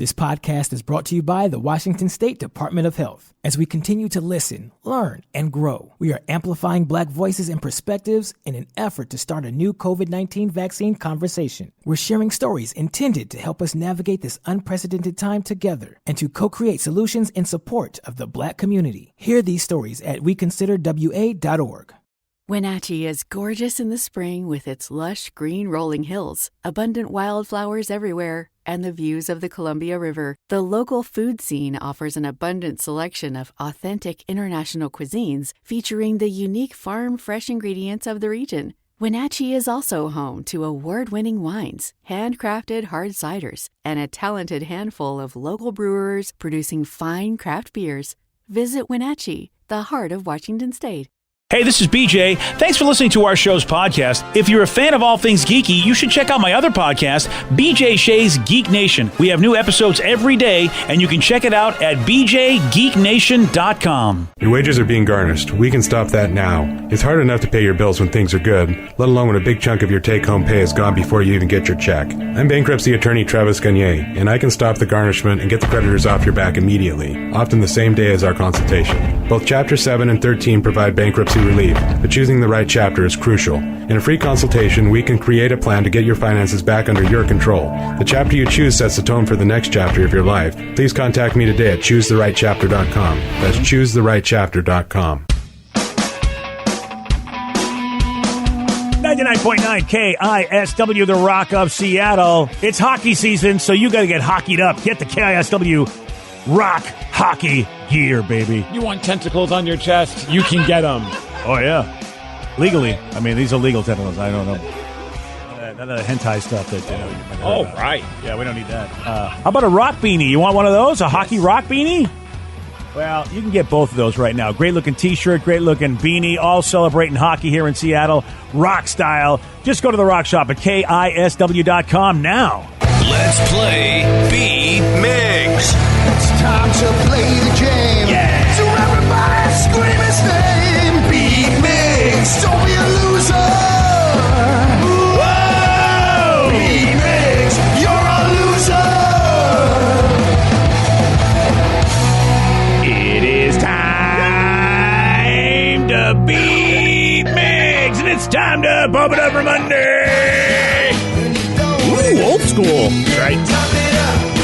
This podcast is brought to you by the Washington State Department of Health. As we continue to listen, learn, and grow, we are amplifying Black voices and perspectives in an effort to start a new COVID-19 vaccine conversation. We're sharing stories intended to help us navigate this unprecedented time together and to co-create solutions in support of the Black community. Hear these stories at weconsiderwa.org. Wenatchee is gorgeous in the spring with its lush green rolling hills, abundant wildflowers everywhere, and the views of the Columbia River. The local food scene offers an abundant selection of authentic international cuisines featuring the unique farm-fresh ingredients of the region. Wenatchee is also home to award-winning wines, handcrafted hard ciders, and a talented handful of local brewers producing fine craft beers. Visit Wenatchee, the heart of Washington State. Hey, this is BJ. Thanks for listening to our show's podcast. If you're a fan of all things geeky, you should check out my other podcast, BJ Shea's Geek Nation. We have new episodes every day, and you can check it out at bjgeeknation.com. Your wages are being garnished. We can stop that now. It's hard enough to pay your bills when things are good, let alone when a big chunk of your take-home pay is gone before you even get your check. I'm bankruptcy attorney Travis Gagne, and I can stop the garnishment and get the creditors off your back immediately, often the same day as our consultation. Both Chapter 7 and 13 provide bankruptcy relief, but choosing the right chapter is crucial. In a free consultation, we can create a plan to get your finances back under your control. The chapter you choose sets the tone for the next chapter of your life. Please contact me today at choosetherightchapter.com. That's choosetherightchapter.com. 99.9 KISW, the Rock of Seattle. It's hockey season, so you got to get hockeyed up. Get the KISW Rock hockey gear, baby. You want tentacles on your chest? You can get them. Oh, yeah. Legally. I mean, these are legal tentacles. I don't know. None of the hentai stuff that, you might have heard about. Right. Yeah, we don't need that. How about a rock beanie? You want one of those? A hockey rock beanie? Well, you can get both of those right now. Great-looking T-shirt, great-looking beanie, all celebrating hockey here in Seattle, rock style. Just go to the rock shop at KISW.com now. Let's play B-Migs. It's time to play the game. Yeah. So everybody scream his name. B-Migs, don't be a loser. Whoa! B-Migs, you're a loser. It is time to beat Migs, and it's time to bump it up for Monday. Ooh, old school. Right.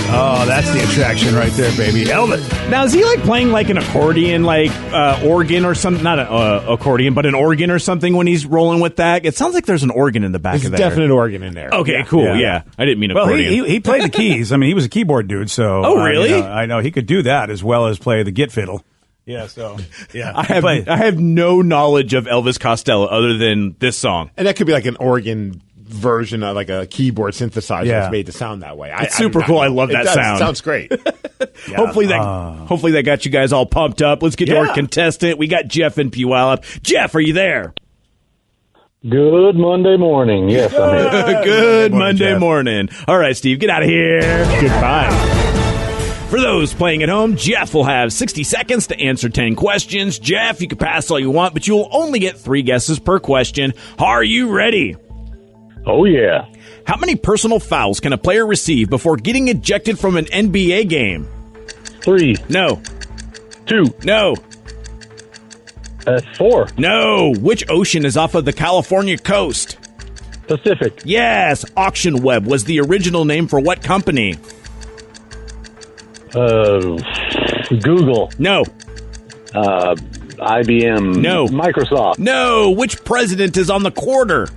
Oh, that's the attraction right there, baby. Elvis. Now, is he playing like an accordion, organ or something? Not an accordion, but an organ or something when he's rolling with that? It sounds like there's an organ in the back of there. There's a definite organ in there. Okay, cool. Yeah. I didn't mean Well, accordion. he played the keys. I mean, he was a keyboard dude, so. Oh, really? I know he could do that as well as play the git fiddle. Yeah, so, yeah. I have no knowledge of Elvis Costello other than this song. And that could be like an organ version of like a keyboard synthesizer that's made to sound that way. It's super cool. I love that sound. It sounds great. Yeah. Hopefully that got you guys all pumped up. Let's get to our contestant. We got Jeff in Puyallup. Jeff, are you there? Good Monday morning. Yes, I'm here. Good Monday morning. All right, Steve, get out of here. Goodbye. For those playing at home, Jeff will have 60 seconds to answer 10 questions. Jeff, you can pass all you want, but you'll only get 3 guesses per question. Are you ready? Oh, yeah. How many personal fouls can a player receive before getting ejected from an NBA game? 3. No. 2. No. 4. No. Which ocean is off of the California coast? Pacific. Yes. Auction Web was the original name for what company? Google. No. IBM. No. Microsoft. No. Which president is on the quarter?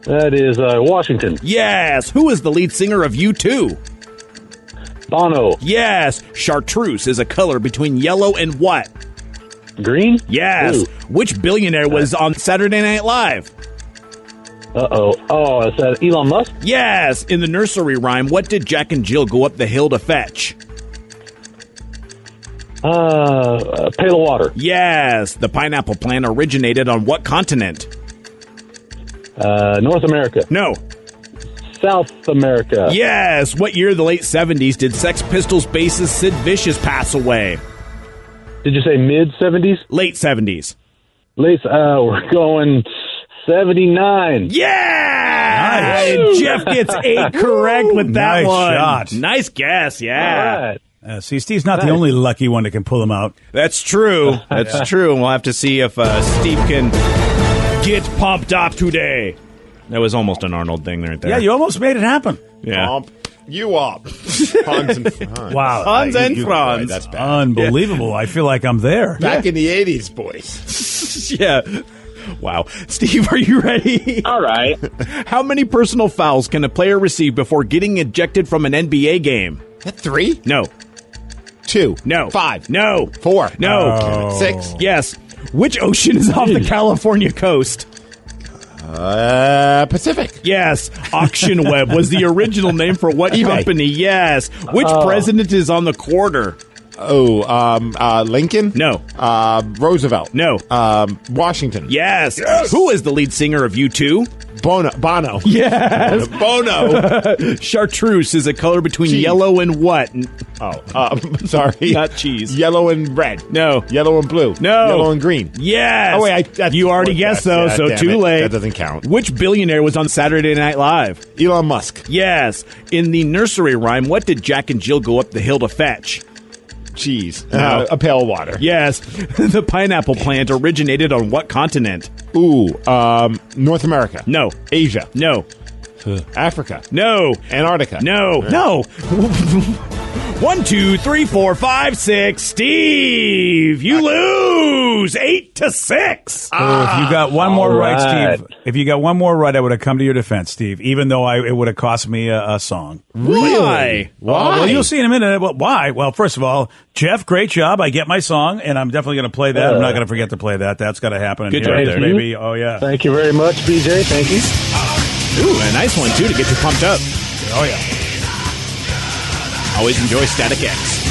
That is Washington. Yes. Who is the lead singer of U2? Bono. Yes. Chartreuse is a color between yellow and what? Green? Yes. Blue. Which billionaire was on Saturday Night Live? Uh-oh. Oh, is that Elon Musk? Yes. In the nursery rhyme, what did Jack and Jill go up the hill to fetch? A pail of water. Yes. The pineapple plant originated on what continent? North America. No. South America. Yes. What year of the late 70s did Sex Pistols bassist Sid Vicious pass away? Did you say mid-70s? Late 70s. We're going 79. Yeah! Nice. Jeff gets 8 correct with that Nice one. shot. Nice guess, yeah. All right. See, Steve's not the only lucky one that can pull them out. That's true. That's true. And we'll have to see if Steve can get pumped up today. That was almost an Arnold thing right there. Yeah, you almost made it happen. Yeah. Pump you up. Hans and Franz. Wow. Hans and Boy, Franz. that's bad. Unbelievable. I feel like I'm there. Back in the 80s, boys. Yeah. Wow. Steve, are you ready? All right. How many personal fouls can a player receive before getting ejected from an NBA game? 3? No. 2. No. 5. No. 4. No. Oh. 6. Yes. Which ocean is off the California coast? Pacific. Yes. Auction Web was the original name for what company? Yes. Which president is on the quarter? Lincoln? No. Roosevelt? No. Washington? Yes. Who is the lead singer of U2? Bono? Yes. Bono. Chartreuse is a color between Cheese. yellow and what? Sorry. Not cheese. Yellow and red. No. Yellow and blue. No. Yellow and green. Yes. Oh, wait. You already guessed, though, so damn too it. late. That doesn't count. Which billionaire was on Saturday Night Live? Elon Musk. Yes. In the nursery rhyme, what did Jack and Jill go up the hill to fetch? Cheese. No. A pail of water. Yes. The pineapple plant originated on what continent? North America. No. Asia. No. Africa. No. Antarctica. No. No. 1, 2, 3, 4, 5, 6. Steve, you lose 8-6. So if you got one more right, Steve, if you got one more right, I would have come to your defense, Steve, even though it would have cost me a song. Why? Well, you'll see in a minute. Well, why? Well, first of all, Jeff, great job. I get my song, and I'm definitely going to play that. I'm not going to forget to play that. That's got to happen. Good Here, job there. baby. Oh, yeah. Thank you very much, BJ. Thank you. Ooh, a nice one, too, to get you pumped up. Oh, yeah. Always enjoy Static X.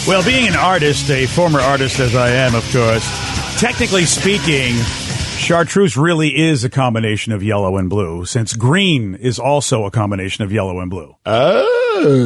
Well, being an artist, a former artist as I am, of course, technically speaking, chartreuse really is a combination of yellow and blue, since green is also a combination of yellow and blue. Oh.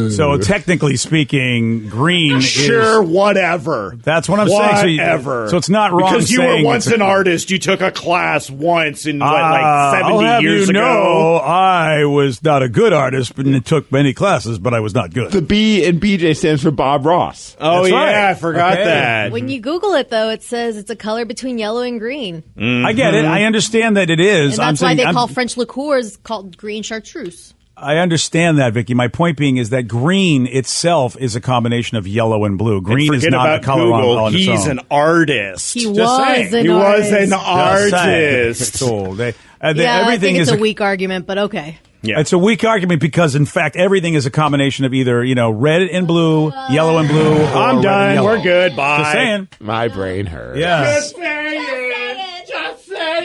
So technically speaking, green Sure, is... whatever. That's what I'm saying. Whatever. So it's not wrong because you were saying once it's an artist. You took a class once in like 70 I'll have years you ago. know, I was not a good artist, but it took many classes, but I was not good. The B in BJ stands for Bob Ross. Oh, That's yeah, right. I forgot Okay. that. When you Google it, though, it says it's a color between yellow and green. I get it. I understand that it is. And that's why they call French liqueurs called green chartreuse. I understand that, Vicky. My point being is that green itself is a combination of yellow and blue. Green and is forget not about a color Google. on its He's own. an artist. He saying. was an He was artist. an artist. Cool. Yeah, Everything I think is it's a weak argument, but okay. Yeah. It's a weak argument because, in fact, everything is a combination of either, red and blue, yellow and blue. Or I'm red and done. yellow. We're good. Bye. Just saying. My brain hurts. Yeah.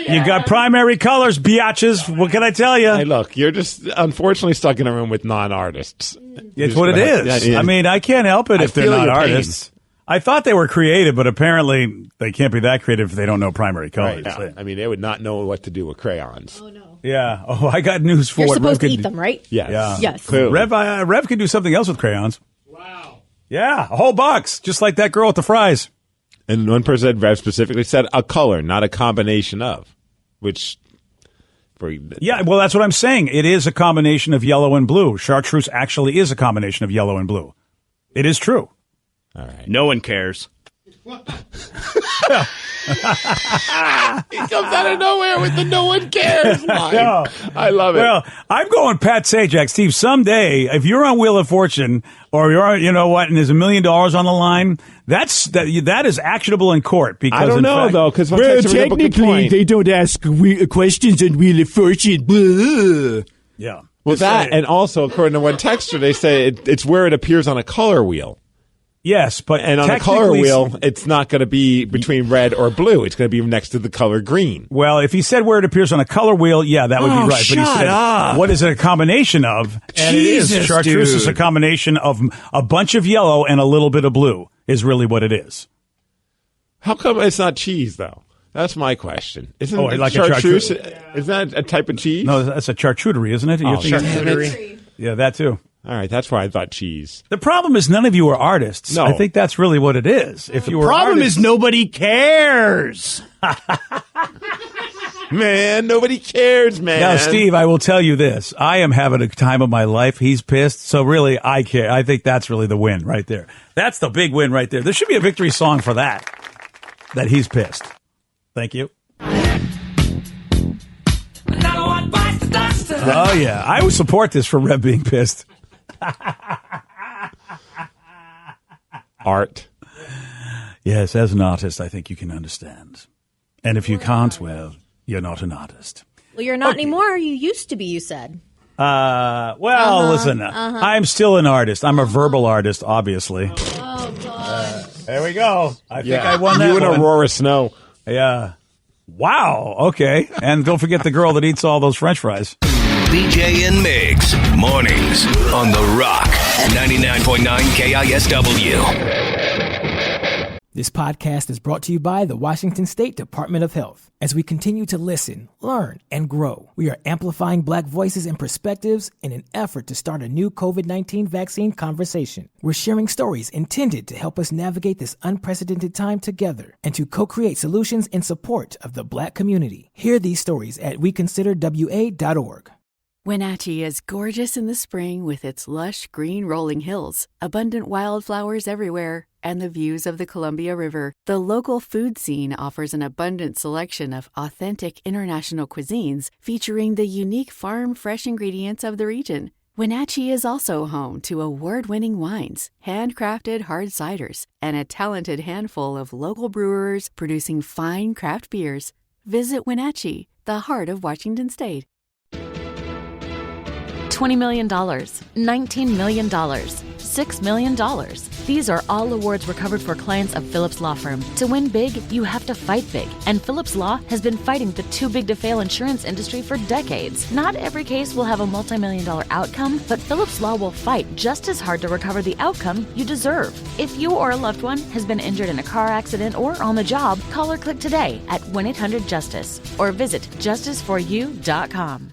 You got primary colors, biatches. What can I tell you? Hey, look, you're just unfortunately stuck in a room with non-artists. It's what it is. Yeah. I mean, I can't help it I if they're feel not your pain. artists. I thought they were creative, but apparently they can't be that creative if they don't know primary colors. Right. Yeah. I mean, they would not know what to do with crayons. Oh, no. Yeah. Oh, I got news for You're what supposed to Rev eat could- them, right? Yes. Yeah. Yes. Clearly. Rev can do something else with crayons. Wow. Yeah, a whole box, just like that girl with the fries. And one person said, Rev specifically said, a color, not a combination of, which... Yeah, well, that's what I'm saying. It is a combination of yellow and blue. Chartreuse actually is a combination of yellow and blue. It is true. All right. No one cares. He comes out of nowhere with the no one cares line. No. I love it. Well, I'm going Pat Sajak. Steve, someday, if you're on Wheel of Fortune or you're, and there's $1 million on the line, that is actionable in court. Because I don't know, though, because technically, they don't ask questions on Wheel of Fortune. Blah. Yeah. Well, that, and also, according to one texter, they say it's where it appears on a color wheel. Yes, but And on a color wheel, it's not going to be between red or blue. It's going to be next to the color green. Well, if he said where it appears on a color wheel, yeah, that would be right. But he shut said, up. what is it a combination of? And Jesus, it is. Chartreuse dude. is a combination of a bunch of yellow and a little bit of blue is really what it is. How come it's not cheese, though? That's my question. Isn't Oh, it like a chartreuse? chartreuse? Is that a type of cheese? No, that's a charcuterie, isn't it? Oh, You're thinking- charcuterie. Yeah, that too. All right, that's why I thought cheese. The problem is none of you are artists. No. I think that's really what it is. If you were Problem artists, is nobody cares. Man, nobody cares, man. Now, Steve, I will tell you this. I am having a time of my life. He's pissed. So really, I care. I think that's really the win right there. That's the big win right there. There should be a victory song for that he's pissed. Thank you. Oh, yeah. I would support this for Rev being pissed. Art. Yes, as an artist, I think you can understand. And if you can't, well, you're not an artist. Well, you're not anymore. You used to be, you said. Listen, I'm still an artist. I'm a verbal artist, obviously. Oh, God. There we go. I think I won that You and one. Aurora Snow. Yeah. Wow. Okay. And don't forget the girl that eats all those French fries. BJ and Migs, mornings on The Rock, 99.9 KISW. This podcast is brought to you by the Washington State Department of Health. As we continue to listen, learn, and grow, we are amplifying Black voices and perspectives in an effort to start a new COVID-19 vaccine conversation. We're sharing stories intended to help us navigate this unprecedented time together and to co-create solutions in support of the Black community. Hear these stories at weconsiderwa.org. Wenatchee is gorgeous in the spring with its lush green rolling hills, abundant wildflowers everywhere, and the views of the Columbia River. The local food scene offers an abundant selection of authentic international cuisines featuring the unique farm-fresh ingredients of the region. Wenatchee is also home to award-winning wines, handcrafted hard ciders, and a talented handful of local brewers producing fine craft beers. Visit Wenatchee, the heart of Washington State. $20 million, $19 million, $6 million. These are all awards recovered for clients of Phillips Law Firm. To win big, you have to fight big. And Phillips Law has been fighting the too-big-to-fail insurance industry for decades. Not every case will have a multi-million-dollar outcome, but Phillips Law will fight just as hard to recover the outcome you deserve. If you or a loved one has been injured in a car accident or on the job, call or click today at 1-800-JUSTICE or visit justiceforyou.com.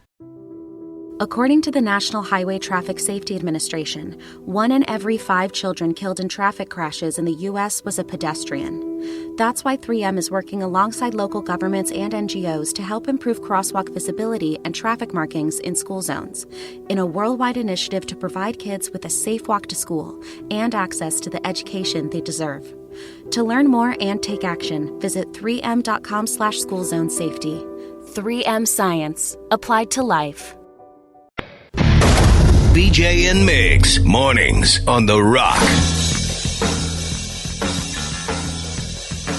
According to the National Highway Traffic Safety Administration, 1 in every 5 children killed in traffic crashes in the U.S. was a pedestrian. That's why 3M is working alongside local governments and NGOs to help improve crosswalk visibility and traffic markings in school zones, in a worldwide initiative to provide kids with a safe walk to school and access to the education they deserve. To learn more and take action, visit 3m.com/schoolzonesafety. 3M Science. Applied to life. BJ and Migs, mornings on The Rock.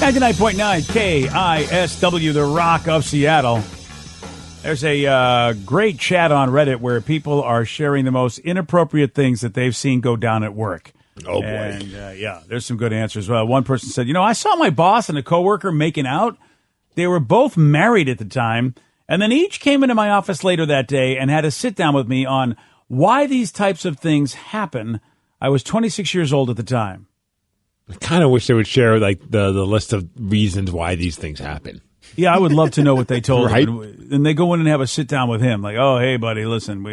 99.9 KISW, The Rock of Seattle. There's a great chat on Reddit where people are sharing the most inappropriate things that they've seen go down at work. Oh, boy. And, there's some good answers. Well, one person said, I saw my boss and a coworker making out. They were both married at the time, and then each came into my office later that day and had a sit-down with me on why these types of things happen. I was 26 years old at the time. I kind of wish they would share like the list of reasons why these things happen. Yeah, I would love to know what they told Right? him. And they go in and have a sit down with him, like, "Oh, hey, buddy, listen,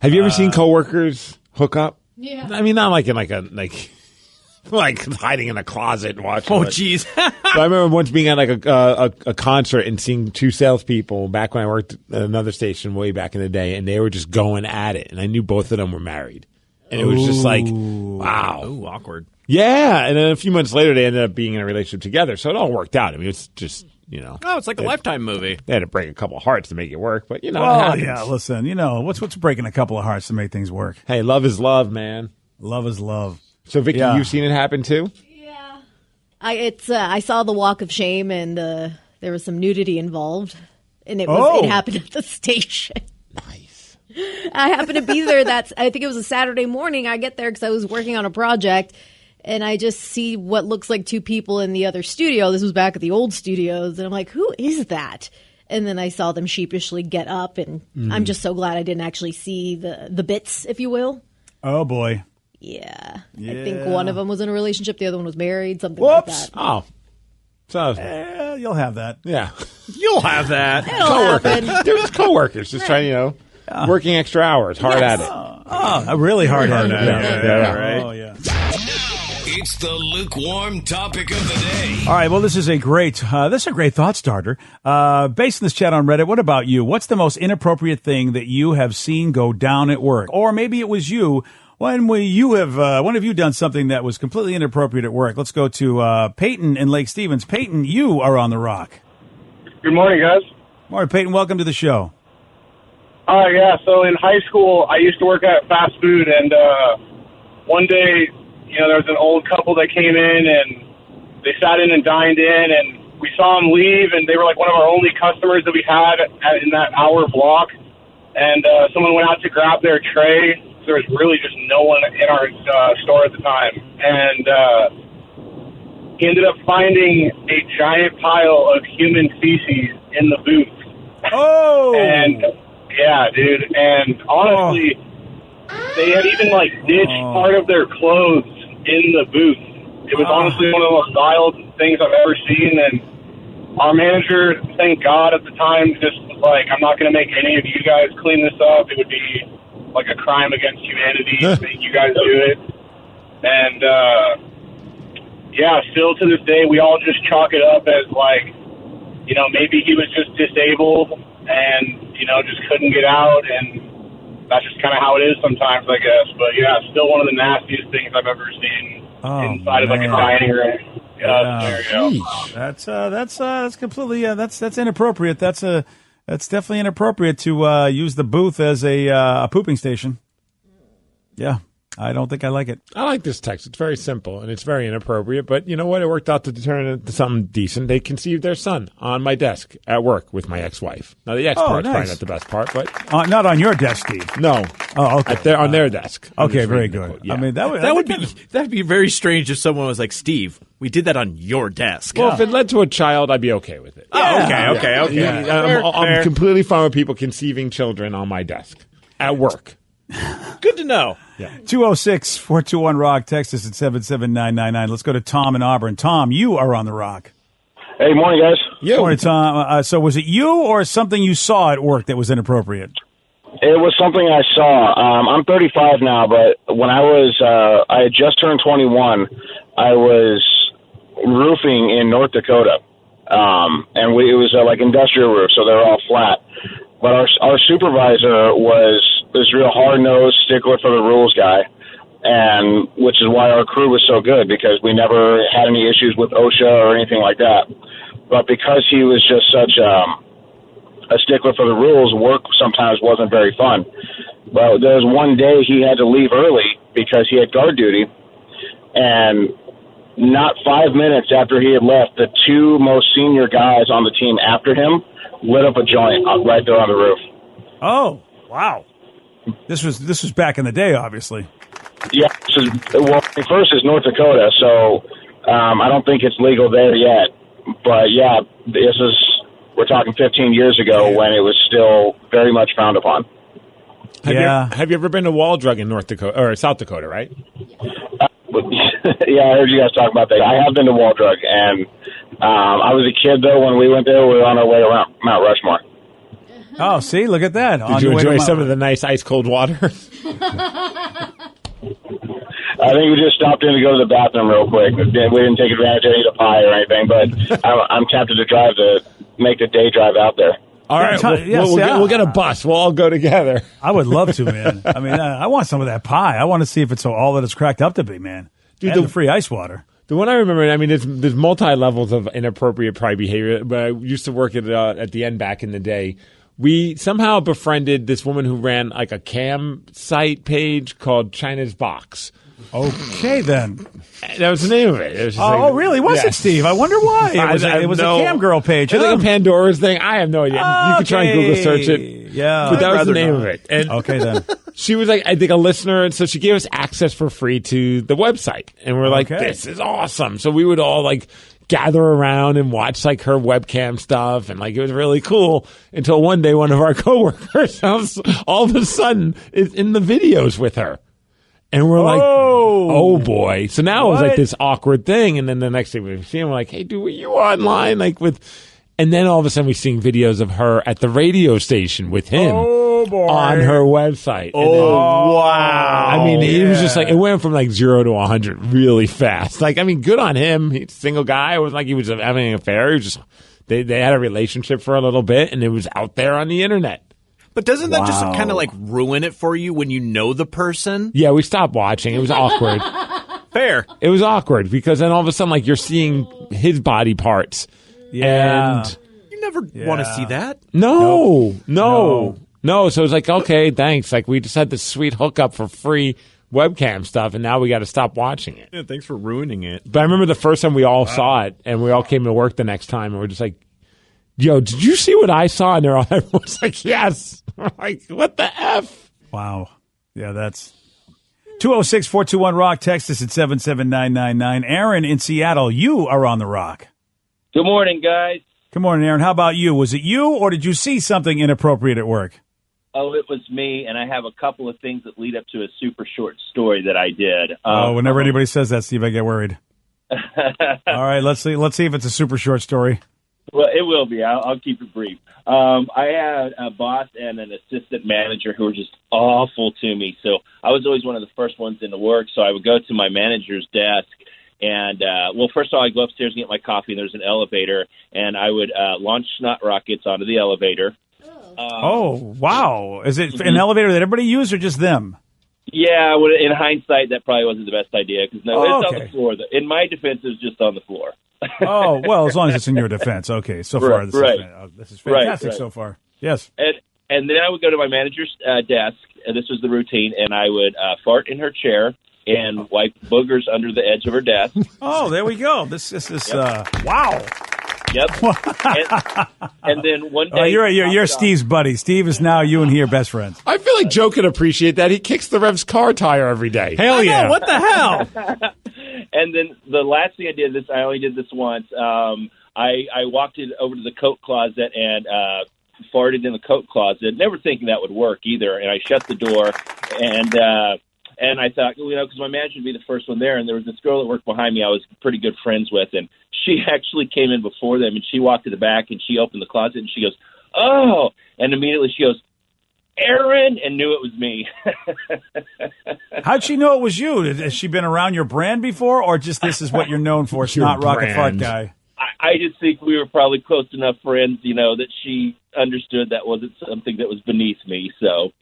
Have you ever seen coworkers hook up? Yeah. I mean, not like in like hiding in a closet and watching. Oh, it. jeez. But I remember once being at like a concert and seeing two salespeople back when I worked at another station way back in the day, and they were just going at it, and I knew both of them were married, and it was just like, wow, Ooh, awkward. yeah. And then a few months later, they ended up being in a relationship together, so it all worked out. I mean, it's just Oh, it's like a Lifetime movie. They had to break a couple of hearts to make it work, but it Oh, happens. yeah, listen, what's breaking a couple of hearts to make things work? Hey, love is love, man. Love is love. So, Vicky, Yeah. you've seen it happen too? I saw the walk of shame, and there was some nudity involved, and it Oh. happened at the station. Nice. I happened to be there. I think it was a Saturday morning. I get there because I was working on a project, and I just see what looks like two people in the other studio. This was back at the old studios, and I'm like, who is that? And then I saw them sheepishly get up, and I'm just so glad I didn't actually see the bits, if you will. Oh, boy. Yeah. I think one of them was in a relationship, the other one was married, something Whoops. like that. Oh. So, You'll have that. yeah. You'll have that. It'll happen. They're just coworkers just trying, working extra hours, hard at it. Oh, really hard at it. Yeah. Right. Oh, yeah. It's the lukewarm topic of the day. All right, well, this is a great thought starter. Based on this chat on Reddit, what about you? What's the most inappropriate thing that you have seen go down at work? Or maybe it was you. When have you done something that was completely inappropriate at work? Let's go to Peyton in Lake Stevens. Peyton, you are on the rock. Good morning, guys. Morning, Peyton. Welcome to the show. Yeah, so in high school, I used to work at fast food, and one day, there was an old couple that came in, and they sat in and dined in, and we saw them leave, and they were like one of our only customers that we had in that hour block, and someone went out to grab their tray. There was really just no one in our store at the time, and he ended up finding a giant pile of human feces in the booth. Oh! And yeah, dude. And honestly, they had even ditched part of their clothes in the booth. It was honestly one of the most vile things I've ever seen. And our manager, thank God at the time, just was like, "I'm not going to make any of you guys clean this up. It would be like a crime against humanity to make you guys do it." And still to this day, we all just chalk it up as maybe he was just disabled and just couldn't get out, and that's just kind of how it is sometimes, I guess. But yeah, still one of the nastiest things I've ever seen inside of a dining room. That's completely that's inappropriate. That's definitely inappropriate to use the booth as a pooping station. Yeah. I don't think I like it. I like this text. It's very simple, and it's very inappropriate. But you know what? It worked out to turn it into something decent. They conceived their son on my desk at work with my ex-wife. Now, the ex-part's probably not the best part, but... not on your desk, Steve. No. Oh, okay. On their desk. Okay, very good. Yeah. I mean, that'd be very strange if someone was like, "Steve, we did that on your desk." Well, if it led to a child, I'd be okay with it. Okay. Yeah. I'm completely fine with people conceiving children on my desk at work. Good to know. Yeah. 206-421-ROCK. Text us at 77999. Let's go to Tom in Auburn. Tom, you are on the rock. Hey, morning, guys. Morning, Tom. So was it you or something you saw at work that was inappropriate? It was something I saw. I'm 35 now, but when I had just turned 21, I was roofing in North Dakota. And it was like industrial roof, so they're all flat. But our supervisor was this real hard-nosed stickler for the rules guy, and which is why our crew was so good, because we never had any issues with OSHA or anything like that. But because he was just such a stickler for the rules, work sometimes wasn't very fun. But there was one day he had to leave early because he had guard duty, and not 5 minutes after he had left, the two most senior guys on the team after him lit up a joint right there on the roof. Oh, wow. This was back in the day, obviously. Yeah. First is North Dakota, so I don't think it's legal there yet. But yeah, we're talking 15 years ago when it was still very much frowned upon. Have you ever been to Wall Drug in North Dakota or South Dakota? Right. Yeah, I heard you guys talk about that. I have been to Wall Drug, and I was a kid though when we went there. We were on our way around Mount Rushmore. Oh, see, look at that. Did you enjoy some of the nice ice cold water? I think we just stopped in to go to the bathroom real quick. We didn't take advantage of any of the pie or anything, but I'm tempted to make the day drive out there. All right, we'll get a bus. We'll all go together. I would love to, man. I mean, I want some of that pie. I want to see if it's all that it's cracked up to be, man. Dude, the free ice water. The one I remember, I mean, there's multi-levels of inappropriate probably behavior, but I used to work at the end back in the day. We somehow befriended this woman who ran like a cam site page called China's Box. Okay, then. That was the name of it. It was just really? Was it, Steve? I wonder why. It was a cam girl page. It's like a Pandora's thing. I have no idea. You could try and Google search it. Yeah. But that was the name of it. And okay, then. She was like, I think, a listener, and so she gave us access for free to the website. And we're like, this is awesome. So we would all like gather around and watch like her webcam stuff, and like it was really cool until one day one of our coworkers all of a sudden is in the videos with her. And we're like, oh boy. So now it was like this awkward thing. And then the next thing we see him, we're like, hey, dude, were you online? And then all of a sudden we're seeing videos of her at the radio station with him. on her website. Wow. I mean, it was just like, it went from like 0 to 100 really fast. Like, I mean, good on him. He's a single guy. It wasn't like he was having an affair. He was just, they had a relationship for a little bit, and it was out there on the internet. But doesn't that just kind of like ruin it for you when you know the person? Yeah, we stopped watching. It was awkward. Fair. It was awkward because then all of a sudden, like, you're seeing his body parts. Yeah. And You never want to see that. no. So it's like, okay, thanks. Like, we just had this sweet hookup for free webcam stuff, and now we got to stop watching it. Yeah, thanks for ruining it. But I remember the first time we all saw it, and we all came to work the next time, and we're just like, yo, did you see what I saw? And everyone's like, yes. I'm like, what the F? Wow. Yeah, that's 206-421-ROCK. Text us at 77999. Aaron in Seattle, you are on the Rock. Good morning, guys. Good morning, Aaron. How about you? Was it you, or did you see something inappropriate at work? Oh, it was me, and I have a couple of things that lead up to a super short story that I did. Whenever anybody says that, Steve, I get worried. All right, let's see if it's a super short story. Well, it will be. I'll keep it brief. I had a boss and an assistant manager who were just awful to me. So I was always one of the first ones into work. So I would go to my manager's desk and, first of all, I'd go upstairs and get my coffee, and there's an elevator, and I would launch snot rockets onto the elevator. Wow. Is it an elevator that everybody used or just them? Yeah, in hindsight, that probably wasn't the best idea because it's on the floor. In my defense, it was just on the floor. Oh, well, as long as it's in your defense. Okay, so far, this is fantastic right. so far. Yes. And then I would go to my manager's desk, and this was the routine, and I would fart in her chair and wipe boogers under the edge of her desk. Oh, there we go. This is wow. Yep. and then one day... you're Steve's buddy. Steve is now you and he are best friends. I feel like Joe could appreciate that. He kicks the Rev's car tire every day. Hell yeah. What the hell? And then the last thing I did, I only did this once. I walked over to the coat closet and farted in the coat closet, never thinking that would work either. And I shut the door, and I thought, because my manager would be the first one there, and there was this girl that worked behind me I was pretty good friends with, and she actually came in before them, and she walked to the back, and she opened the closet, and she goes, oh, and immediately she goes, Aaron, and knew it was me. How'd she know it was you? Has she been around your brand before, or just this is what you're known for, snot rocket fart guy? I just think we were probably close enough friends, that she understood that wasn't something that was beneath me, so...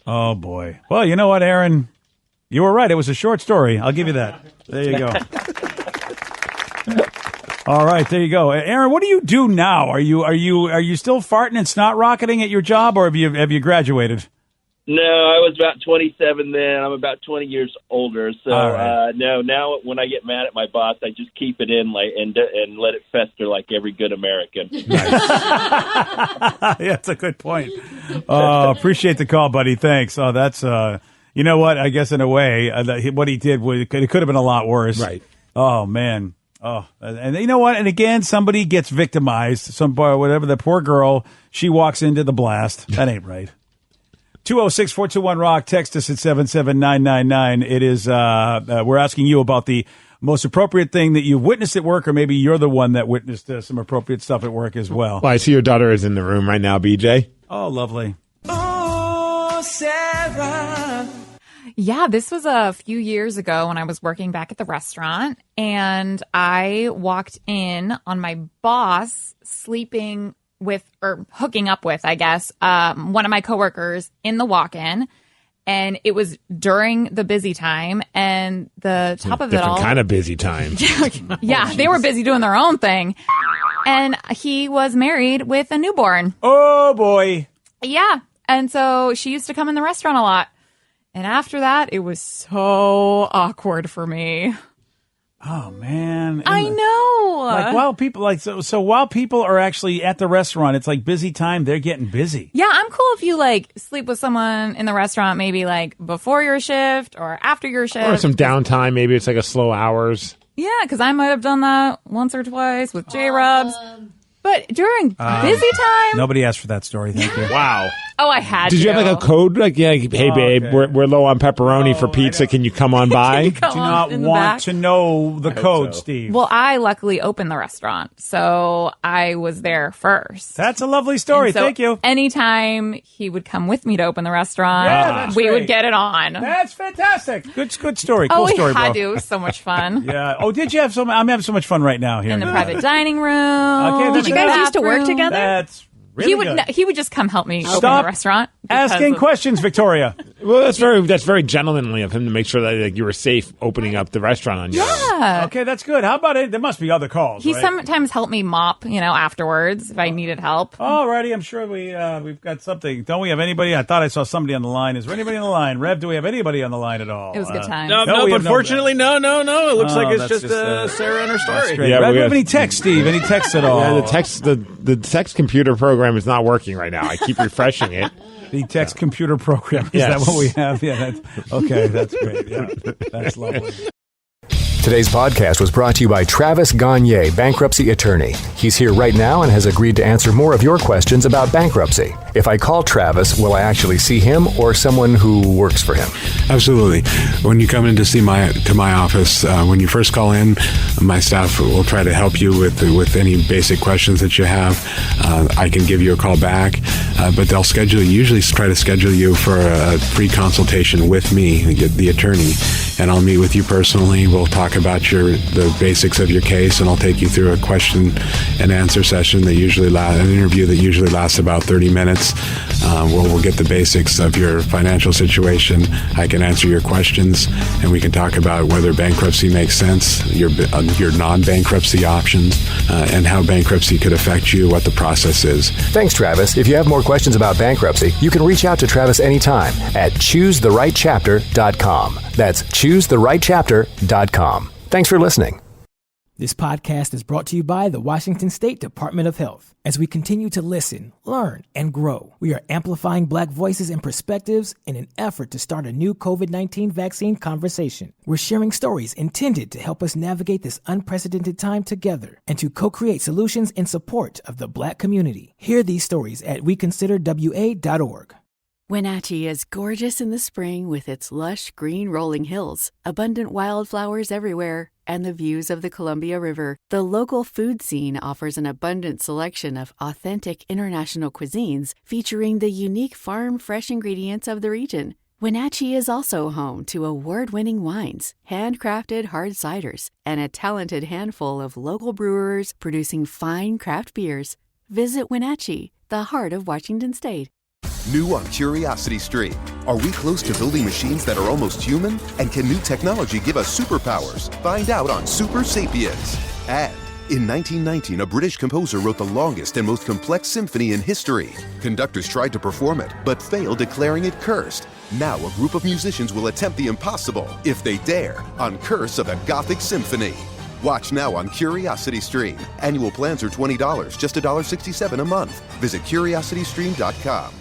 Oh, boy. Well, you know what, Aaron? You were right. It was a short story. I'll give you that. There you go. All right, there you go. Aaron, what do you do now? Are you still farting and snot rocketing at your job, or have you graduated? No, I was about 27 then. I'm about 20 years older. So no, now when I get mad at my boss, I just keep it in and let it fester like every good American. Yeah, that's a good point. Appreciate the call, buddy. Thanks. Oh, that's you know what? I guess in a way, what he did it could have been a lot worse. Right. Oh man. Oh, and you know what? And again, somebody gets victimized. Whatever, the poor girl, she walks into the blast. That ain't right. 206-421-ROCK. Text us at 77999. It is, we're asking you about the most appropriate thing that you've witnessed at work, or maybe you're the one that witnessed some appropriate stuff at work as well. Well, I see your daughter is in the room right now, BJ. Oh, lovely. Oh, Sarah. Yeah, this was a few years ago when I was working back at the restaurant, and I walked in on my boss sleeping with, or hooking up with, I guess, one of my coworkers in the walk-in, and it was during the busy time, and the top of it all... Different kind of busy time. Yeah, they were busy doing their own thing, and he was married with a newborn. Oh, boy. Yeah, and so she used to come in the restaurant a lot, and after that, it was so awkward for me. Oh man! I know. Like while people are actually at the restaurant, it's like busy time. They're getting busy. Yeah, I'm cool if you like sleep with someone in the restaurant, maybe like before your shift or after your shift, or some downtime. Maybe it's like a slow hours. Yeah, because I might have done that once or twice with J-Rubs. But during busy time, nobody asked for that story. Thank you. Wow. Oh, I had Did to. you have like a code? Like, yeah, hey, babe, okay. we're low on pepperoni for pizza. Can you come on by? Come Do on not in the want back. to know the code, Steve. Well, I luckily opened the restaurant, so I was there first. That's a lovely story. And so Thank you. Anytime he would come with me to open the restaurant, Yeah, that's we great. would get it on. That's fantastic. Good story. Cool Oh, we story, had bro. to. It was so much fun. Yeah. Oh, did you have some? I'm having so much fun right now here. In the private dining room. Okay, Did you guys used to work together? That's really good. He would just come help me open the Stop restaurant. because asking of- questions, Victoria. Well, that's very gentlemanly of him to make sure that like, you were safe opening up the restaurant on your own. Yeah. Okay, that's good. How about it? There must be other calls. He right? sometimes helped me mop, afterwards if I needed help. Alrighty, I'm sure we've got something. Don't we have anybody? I thought I saw somebody on the line. Is there anybody on the line? Rev, do we have anybody on the line at all? It was a good time. No, we have unfortunately, no. It looks like it's that's just Sarah and her That's story. great. Yeah, Rev, we do you have got- any text, Steve? Any text at all? Yeah, the text computer program is not working right now. I keep refreshing it. The text computer program. Is Yes. that what we have? Yeah. That's great. Yeah, that's lovely. Today's podcast was brought to you by Travis Gagne, bankruptcy attorney. He's here right now and has agreed to answer more of your questions about bankruptcy. If I call Travis, will I actually see him or someone who works for him? Absolutely. When you come in to my office, when you first call in, my staff will try to help you with any basic questions that you have. I can give you a call back, but they'll usually try to schedule you for a free consultation with me, the attorney, and I'll meet with you personally. We'll talk about the basics of your case, and I'll take you through a question and answer session an interview that usually lasts about 30 minutes. We'll get the basics of your financial situation. I can answer your questions, and we can talk about whether bankruptcy makes sense, your non-bankruptcy options, and how bankruptcy could affect you, what the process is. Thanks, Travis. If you have more questions about bankruptcy, you can reach out to Travis anytime at choosetherightchapter.com. That's choosetherightchapter.com. Thanks for listening. This podcast is brought to you by the Washington State Department of Health. As we continue to listen, learn, and grow, we are amplifying Black voices and perspectives in an effort to start a new COVID-19 vaccine conversation. We're sharing stories intended to help us navigate this unprecedented time together and to co-create solutions in support of the Black community. Hear these stories at weconsiderwa.org. Wenatchee is gorgeous in the spring with its lush green rolling hills, abundant wildflowers everywhere, and the views of the Columbia River. The local food scene offers an abundant selection of authentic international cuisines featuring the unique farm-fresh ingredients of the region. Wenatchee is also home to award-winning wines, handcrafted hard ciders, and a talented handful of local brewers producing fine craft beers. Visit Wenatchee, the heart of Washington State. New on Curiosity Stream. Are we close to building machines that are almost human? And can new technology give us superpowers? Find out on Super Sapiens. And in 1919, a British composer wrote the longest and most complex symphony in history. Conductors tried to perform it, but failed, declaring it cursed. Now a group of musicians will attempt the impossible, if they dare, on Curse of the Gothic Symphony. Watch now on Curiosity Stream. Annual plans are $20, just $1.67 a month. Visit curiositystream.com.